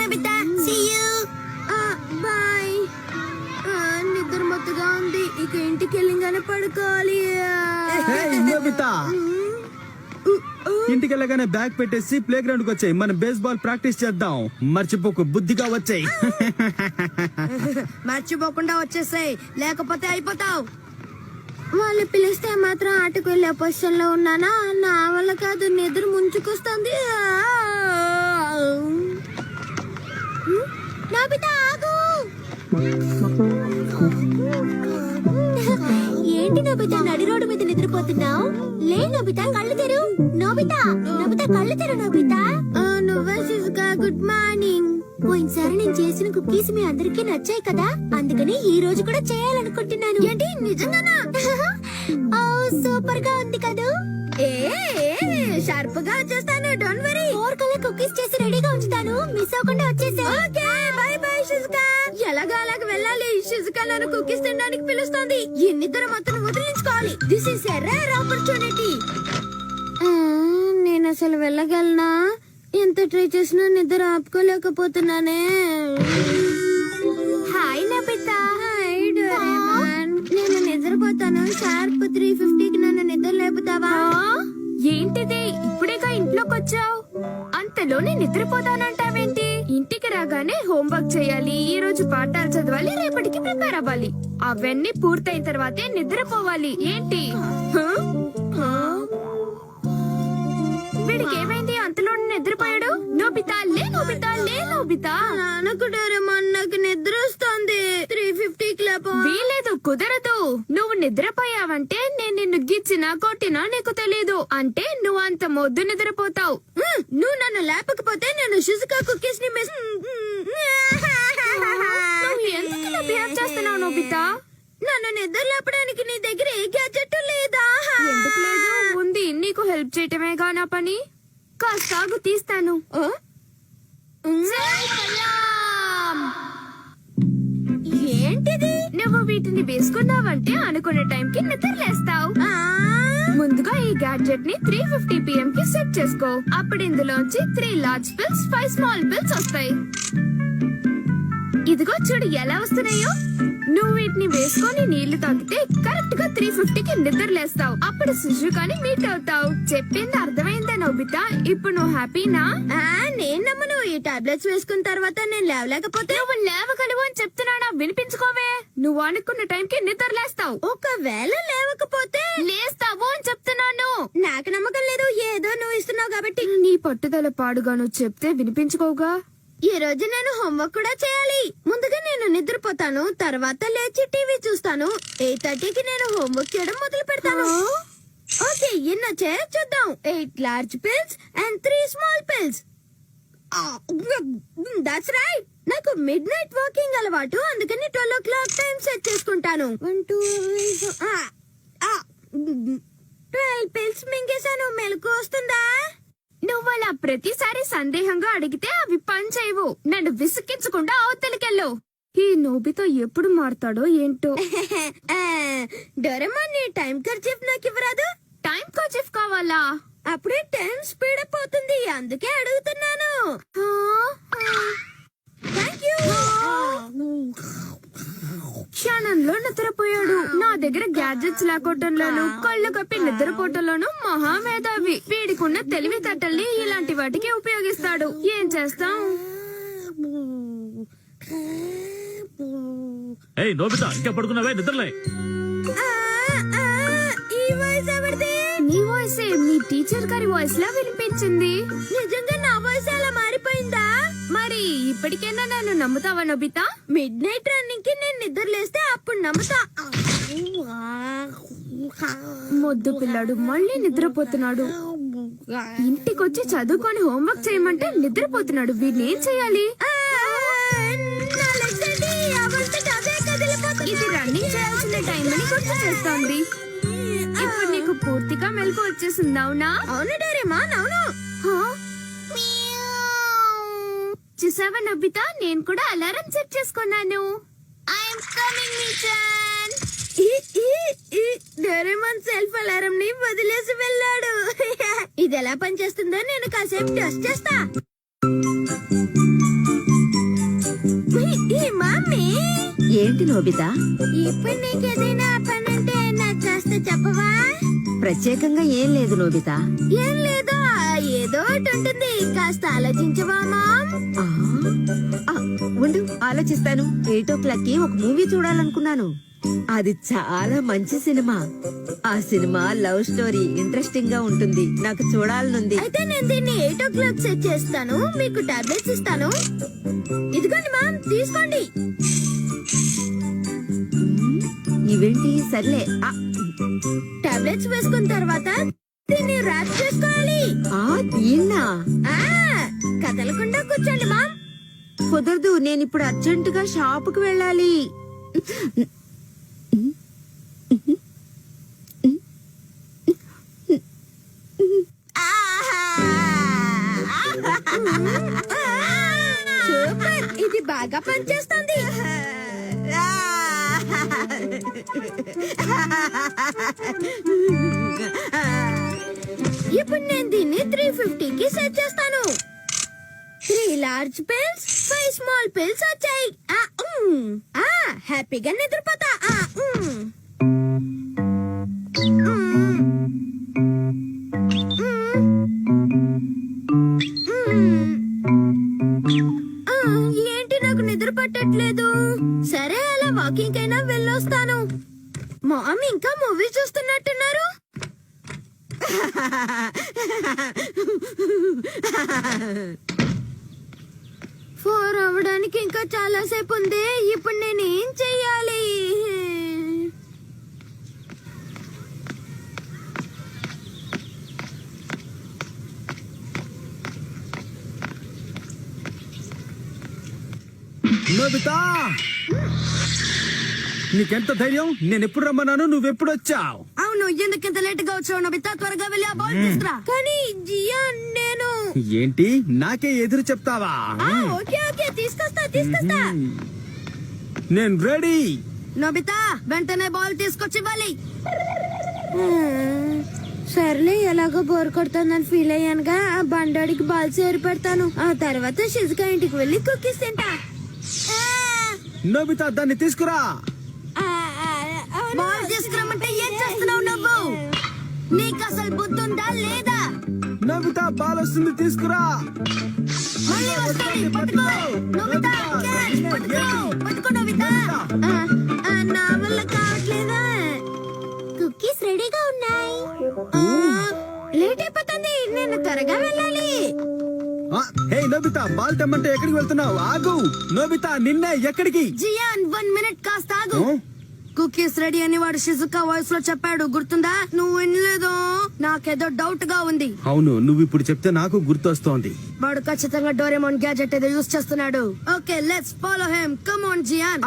Nobita see you bye. నిద్ర మొత్తగా ఉంది, ఇక ఇంటికి వెళ్ళగానే పడుకోవాలి. నోబితా ఇంటికి వెళ్ళగానే బ్యాగ్ పెట్టేసి ప్లే గ్రౌండ్ కి వచ్చాయి, మనం బేస్బాల్ ప్రాక్టీస్ చేద్దాం. మర్చిపోకు, బుద్ధిగా వచ్చాయి. మర్చిపోకుండా వచ్చేసాయి, లేకపోతే అయిపోతావు. వాళ్ళు పిలిస్తే మాత్రం ఆటకు వెళ్ళే పొజిషన్ లో ఉన్నానా? నా వల్ల కాదు, నిద్ర ముంచుకొస్తుంది. నోబితా ఆగు. ఏంటి నోబితా నడి రోడ్డు మీద నిద్రపోతున్నావు? లే నోబితా, కళ్ళు తెరు. నోబితా నోబితా కళ్ళు తెరు. నోబితా నువ్వే శిజుకా, గుడ్ మార్నింగ్. పోయినసారి నేను చేసిన కుకీస్ మీ అందరికీ నచ్చాయి కదా, అందుకని ఈ రోజు కూడా చేయాలనుకుంటున్నాను. ఏంటి నిజంగానా? ఓ సూపర్ గా ఉంది కదా. షార్ప్ గా వచ్చేస్తాను, డోంట్ వరీ. 4 కలర్ కుకీస్ చేసి రెడీగా ఉంచుతాను, మిస్ అవ్వకుండా వచ్చేసే. Okay bye bye Shizuka. ఎలాగా అలాగ వెళ్ళాలి. శిజుకా నన్ను కుకీస్ తినడానికి పిలుస్తోంది. ఈ నిద్ర మొత్తం వదిలించుకోవాలి. This is a rare opportunity. నేను అసలు వెళ్ళగలనా? ఎంత ట్రై చేసినా నిద్ర ఆపుకోలేకపోతున్నానే. Hi Nobita. Hi Doraemon. నేను నిద్రపోతాను. షార్ప్ 3:50కి నన్ను నిద్ర లేపుతావా? ఏంటిది, ఇప్పుడేగా ఇంట్లోకి వచ్చావు, అంతలోనే నిద్రపోతానంటావేంటి? ఇంటికి రాగానే హోంవర్క్ చేయాలి, ఈ రోజు పాఠాలు చదవాలి, రేపటికి ప్రిపేర్ అవ్వాలి. అవన్నీ పూర్తయిన తర్వాతే నిద్రపోవాలి. ఏంటి వీడికి ఏమైంది, అంతలో నిద్రపోయాడు? నోబితా లే, నోబితా లే. నోబితా నాకు డోరేమాన్, నాకు నిద్ర వస్తుంది. 3:50కి లేపో. వీలేదు, కుదరదు. నువ్వు నిద్రపోయావంటే నేను నిన్ను గిచ్చినా కొట్టినా నీకు తెలీదు. అంటే నువ్వు అంత మొద్దు నిద్రపోతావు. నువ్వు నన్ను లేపకపోతే నేను శిజుకా కుకీస్ ని మిస్. నువ్వు ఎందుకు ఇలా బిహేవ్ చేస్తున్నావు నోబితా? నన్ను నిద్ర లేపడానికి నీ దగ్గర ఏ గ్యాజెట్ లేదా? ఎందుకు లేదు, ఉంది. నీకు హెల్ప్ చేయటమేగా నా పని. కాస్త తీస్తాను. ఏంటిది? నువ్వు వీటిని వేసుకున్నావంటే అనుకునే టైంకి నిద్రలేస్తావు. ముందుగా ఈ గ్యాడ్జెట్ ని 3:50 PM కి సెట్ చేసుకో. అప్పుడు ఇందులోంచి 3 లార్జ్ పిల్స్, 5 స్మాల్ పిల్స్ వస్తాయి. ఇదిగో చూడు ఎలా వస్తున్నాయో. నువ్వు వీటిని వేసుకొని నీళ్లు తాగితే కరెక్ట్ గా 3:50కి నిద్రలేస్తావు. అప్పుడు సుజుకాని మీట్ అవుతావు. చెప్పింది అర్థమైందా నోబితా? ఇప్పుడు నువ్వు హ్యాపీనా? నేను నమ్మను. ఈ టాబ్లెట్స్ వేసుకున్న తర్వాత నేను లేవలేకపోతే? నువ్వు లేవగలవు అని చెప్తున్నానా? వినిపించుకోవే. నువ్వు అనుకున్న టైంకి నిద్రలేస్తావు. ఒకవేళ లేవకపోతే? లేస్తావు అని చెప్తున్నాను. నాకు నమ్మకం లేదు, ఏదో నువ్వు ఇస్తున్నావు కాబట్టి. నీ పట్టుదల పాడుగా నువ్వు చెప్తే వినిపించుకోవుగా. ఈ రోజు నేను హోంవర్క్ కూడా చేయాలి. ముందుగా నేను నిద్రపోతాను, తర్వాత లేచి టీవీ చూస్తాను. 8:30కి నేను హోంవర్క్ చేయడం మొదలు పెడతాను. ఓకే, ఎన్నో చూద్దాం. 8 large pills and 3 small pills. That's right. నాకు మిడ్ నైట్ వాకింగ్ అలవాటు, అందుకని 12 o'clock టైం సెట్ చేసుకుంటాను. 1 2 12 పిల్స్ మింగేశాను. మెలకు వస్తుందా? నువ్వు అలా ప్రతిసారి సందేహంగా అడిగితే అవి పని చేయవు. నన్ను విసిక్కించకుండా అవతలికెళ్ళు. ఈ నోబితో ఎప్పుడు మారుతాడో ఏంటో. డోరేమాన్, నీ టైం కర్చీఫ్ నాకు ఇవ్వరాదు? టైం కర్చీఫ్ కావాలా? అప్పుడే టైం స్పీడ్ అప్ అవుతుంది, అందుకే అడుగుతున్నాను. థాంక్యూ. క్షణంలో నిద్రపోయాడు. నా దగ్గర గ్యాడ్జెట్స్ లేకపోవటంలోను, కళ్ళు కప్పి నిద్రపోవటంలోను మహామేధావి. వీడికున్న తెలివితేటల్ని ఇలాంటి వాటికి ఉపయోగిస్తాడు. ఏం చేస్తాం? ఏయ్ నోబితా, ఇంకా పడుకున్నావే? నిద్రలే. ఈ వాయిస్ ఎవరిది? నీ వాయిస్ మీ టీచర్ గారి వాయిస్ లా వినిపించింది. నిజంగా నా వాయిస్ అలా మారిపోయిందా? మరి ఇప్పటికైనా నన్ను నమ్ముతావా నోబితా? మిడ్ నైట్ రన్నింగ్ కి నేను నిద్రలేస్తే అప్పుడు నమ్ముతా. మొద్దు పిల్లాడు మళ్ళీ నిద్రపోతున్నాడు. ఇంటికొచ్చి చదువుకొని హోంవర్క్ చేయమంటే నిద్రపోతున్నాడు. వీడిని ఏం చేయాలి? ఇది రన్నింగ్ చేయాల్సిన టైం అని గుర్తు చేస్తోంది. ఇప్పుడు నీకు పూర్తిగా మెలకు వచ్చేసింది, అవునా? అవును డోరేమాన్, అవును. చూసావా నబితా, నేను కూడా అలారం సెట్ చేసుకున్నాను. I'm coming machine. Doraemon self alarm ని వదిలేసి వెళ్ళాడు. ఇది ఎలా పనిచేస్తుందో నేను కాసేపు టెస్ట్ చేస్తా. ఏంటి నోబితా? ఇప్పుడు నీకేదైనా పని అంటే నాకు కాస్త చెప్పవా? ప్రత్యేకంగా ఏం లేదు నోబితా. ఏం లేదా, ఏదో ఒకటి ఉంటుంది, కాస్త ఆలోచించవా మామ్? ఆ, ఆ, ఉండు ఆలోచిస్తాను. 8 కి ఒక మూవీ చూడాలనుకున్నాను. అది చాలా మంచి సినిమా. ఆ సినిమా లవ్ స్టోరీ ఇంట్రెస్టింగ్ గా ఉంటుంది. నాకు చూడాలనుంది. అయితే నేను దీన్ని 8 o'clock సెట్ చేస్తాను, మీకు టాబ్లెట్స్ ఇస్తాను. ఇదిగోండి మామ్, తీసుకోండి. ఇవేంటి? సర్లే. ఆ, టాబ్లెట్స్ వేసుకున్న తర్వాత దీన్ని ర్యాప్ చేసుకోవాలి. దీన్నా? ఆ, కదలకుండా కూర్చోండి మామ్. కుదరదు, నేను ఇప్పుడు అర్జెంటుగా షాపుకి వెళ్ళాలి. సూపర్, ఇది బాగా పనిచేస్తుంది. ఇప్పుడు నేను దీన్ని 350కి సెట్ చేస్తాను. 3 లార్జ్ పిల్స్, 5 స్మాల్ పిల్స్ వచ్చాయి. హ్యాపీగా నిద్రపోతా. ఏంటి నాకు నిద్ర పట్టట్లేదు. సరే, అలా వాకింగ్ అయినా వెళ్ళొస్తాను. మామ్ ఇంకా మూవీ చూస్తున్నట్టున్నారు. 4 అవ్వడానికి ఇంకా చాలా సేపు ఉంది. ఇప్పుడు నేను ఏం చెయ్యాలి? నోబితా, నీకెంత ధైర్యం? నేను ఎప్పుడు రమ్మన్నాను, నువ్వెప్పుడు వచ్చావు? అవును, ఎందుకింత లేట్ గా వచ్చావు నోబితా? త్వరగా వెళ్ళి ఆ బాల్ తీసుకురా. కానీ జియాన్, నేను ఏంటి నాకే ఎదురు చెప్తావా? ఓకే ఓకే, తీసుకొస్తా. నేను రెడీ. నోబితా, వెంటనే బాల్ తీసుకొచ్చి ఇవ్వాలి. సర్లే, ఎలాగో బోర్ కొడుతుందని ఫీల్ అయ్యానుగా, ఆ బండాడికి బాల్స్ ఏర్పడతాను. ఆ తర్వాత షిజుకా ఇంటికి వెళ్ళి కుకీస్ తింటా. నోబితా, దాన్ని తీసుకురా. బాల్ తీసుకురమ్మంటే ఏం చేస్తున్నావు నువ్వు? నీకు అసలు బుద్ధుందా లేదా? నోబితా, బాల్ వస్తుంది, తీసుకురా. మళ్ళీ వస్తుంది, పట్టుకో. నోబితా, క్యాచ్, పట్టుకో నోబితా. నా వల్ల కావట్లేదా? కుకీస్ రెడీగా ఉన్నాయి. లేట్ అయిపోతుంది, నేను త్వరగా వెళ్ళాలి. హే నోబితా, బాల్ తెమ్మంటే ఎక్కడికి వెళ్తున్నావు? ఆగు. నోబితా, నిన్నే. ఎక్కడికి? జియాన్, 1 minute కాస్త ఆగు. కుకీస్ రెడీ అని వాడు షిజుకా వాయిస్ లో చెప్పాడు, గుర్తుందా? నువ్వు వినలేదు? నాకేదో డౌట్ గా ఉంది. అవును, నువ్వు ఇప్పుడు చెప్తే నాకు గుర్తొస్తోంది. వాడు ఖచ్చితంగా డోరేమోన్ గ్యాజెట్ ఏదో యూస్ చేస్తున్నాడు. Okay, let's follow him. Come on Gian,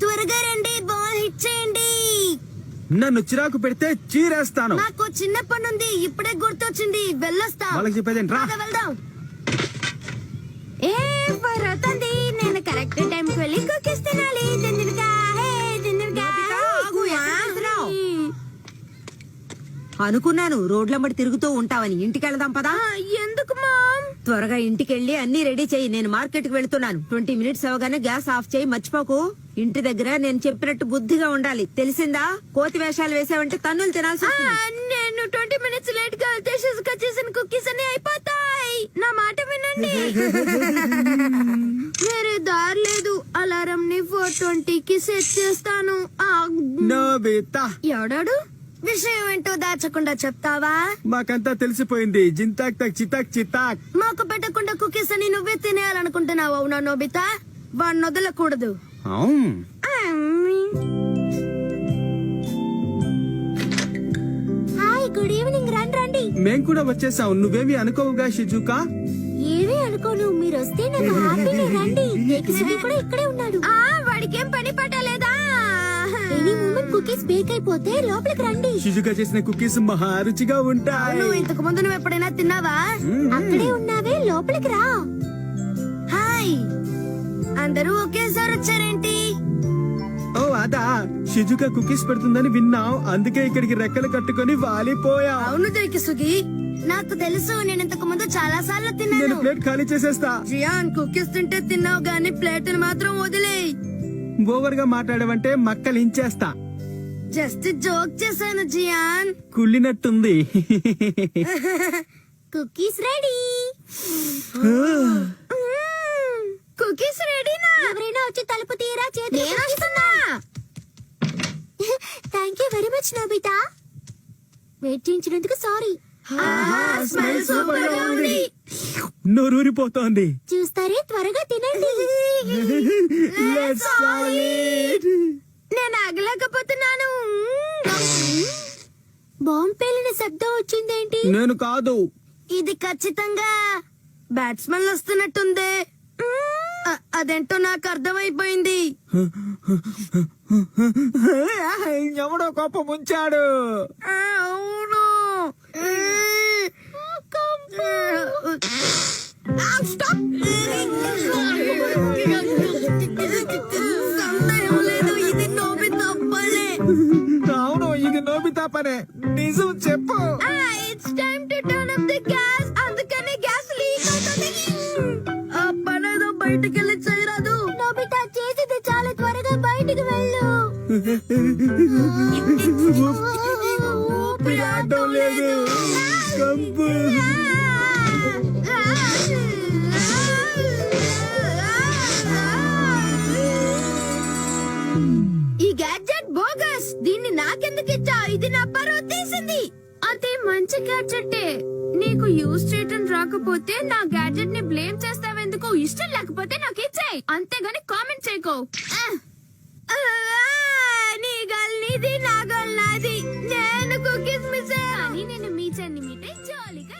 త్వరగా రండి, బాల్ హిట్ చేయండి. నన్ను చిరాకు పెడితే చీరేస్తాను. నాకు చిన్న పని ఉంది, ఇప్పుడే గుర్తొచ్చింది. వెళ్ళొస్తా. వాళ్ళకి చెప్పేదేంట్రా? వెళ్దాం. ఏ పర్వతంది, నేను కరెక్ట్ టైం కి వెళ్ళి కుకీస్ తినాలి. దిందినగా, హే దిందినగా. అనుకున్నాను రోడ్లమ్మడి తిరుగుతూ ఉంటావని. ఇంటికి వెళదాం పదా. ఎందుకు మామ్? త్వరగా ఇంటికెళ్ళి అన్ని రెడీ చేయి. నేను మార్కెట్ కి వెళ్తున్నాను. 20 minutes అవగానే గ్యాస్ ఆఫ్ చేయి, మర్చిపోకు. ఇంటి దగ్గర నేను చెప్పినట్టు బుద్ధిగా ఉండాలి, తెలిసిందా? కోతి వేషాలు వేసావంటే తన్నులు తినాల్సి వస్తుంది. నేను 20 minutes లేట్ గా వెళ్తే షిజుకా చేసిన కుకీస్ అన్ని అయిపోతాయి. నా మాట వినండి. వేరే దారి లేదు. అలారం ని 4:20కి సెట్ చేస్తాను. నోబితా, ఎవడాడు? విషయం ఏంటో దాచకుండా చెప్తావా? మాకంతా తెలిసిపోయింది. జింతాక్ తక్ చితాక్ చితాక్. మాకు పెట్టకుండా కుకీస్ అని నువ్వే తినేయాలనుకుంటున్నావు, అవునా నోబితా? వాడిని వదలకూడదు. Hi, good evening. రండి. మేం కూడా వచ్చేసాం. నువ్వేమి అనుకోవుగా షిజుకా? ఏమీ అనుకోను, మీరు వస్తే నాకు హ్యాపీనే. రండి, కేక్ కూడా ఇక్కడే ఉన్నాడు. వాడికేం పని పట్టలేదా? ఎనీ మూమెంట్ కుకీస్ బేక్ అయిపోతే లోపలికి రండి. షిజుకా చేసిన కుకీస్ మహా రుచిగా ఉంటాయి. నువ్వు ఇంతకు ముందు నువ్వు ఎప్పుడైనా తిన్నావా? అక్కడే ఉన్నావే, లోపలికి రా. హాయ్, అందరూ ఒకేసారి వచ్చారేంటి? ఓ అదా, షిజుకా కుకీస్ పెడుతుందని విన్నాం, అందుకే ఇక్కడికి రెక్కలు కట్టుకొని వాలిపోయా. అవును దేకి సుగి, నాకు తెలుసు. నేను ఇంతకు ముందు చాలా సార్లు నేను తిన్నాను. ప్లేట్ ఖాళీ చేసేస్తా. జియాన్, కుకీస్ తింటే తిన్నావు గానీ ప్లేట్ మాత్రం వదిలేయ్. ఓవర్ గా మాట్లాడవంటే మక్కలు ఇంచేస్తా. జస్ట్ జోక్ చేశాను జియాన్. కుళ్ళినట్టుంది. Cookies ready. కుకీస్ రెడీనా? ఎవరైనా వచ్చి తలుపు తీరా చేతి. Thank you very much Nobita. Wait చేయించినందుకు సారీ. స్మెల్ సూపర్ గా ఉంది. నోరూరిపోతోంది. చూస్తారే, త్వరగా తినండి. Let's solid. నేను ఆగలేకపోతున్నాను. బాంబు పేలిన శబ్దం వచ్చిందేంటి? నేను కాదు. ఇది ఖచ్చితంగా బ్యాట్స్మెన్ వస్తున్నట్టుంది. అదేంటో నాకు అర్థమైపోయింది. ఎవడో కోప ముంచాడు. అవును. సందేహం లేదు, ఇది నోబితా పనే. అవును, ఇది నోబితా పనే. నిజం చెప్పు. It's time to turn up the gas. అందుకనే గ్యాస్ లీక్ అవుతుంది. ఆ పనేదో బయటికెళ్ళి చేయరాదు. నోబితా చేసేది చాలా, త్వరగా బయటికి వెళ్ళు. ఊపిరి ఆడడం లేదు. కంపు. ఈ గ్యాడ్జెట్ బోగస్. దీన్ని నాకెందుకు ఇచ్చా? ఇది నా పరువు తీసింది. అదే మంచి గ్యాడ్జెట్టే. నీకు యూజ్ చేయటం రాకపోతే నా గ్యాడ్జెట్ ని బ్లేమ్ చేస్తావెందుకు? ఇష్టం లేకపోతే నాకు ఇచ్చేయ్, అంతేగాని కామెంట్ చేయకో. నీ గల్ నీది, నా గల్ నాది. నేను కుకీస్ మిస్. కానీ నేను మీ చెన్ని మీటే జాలీగా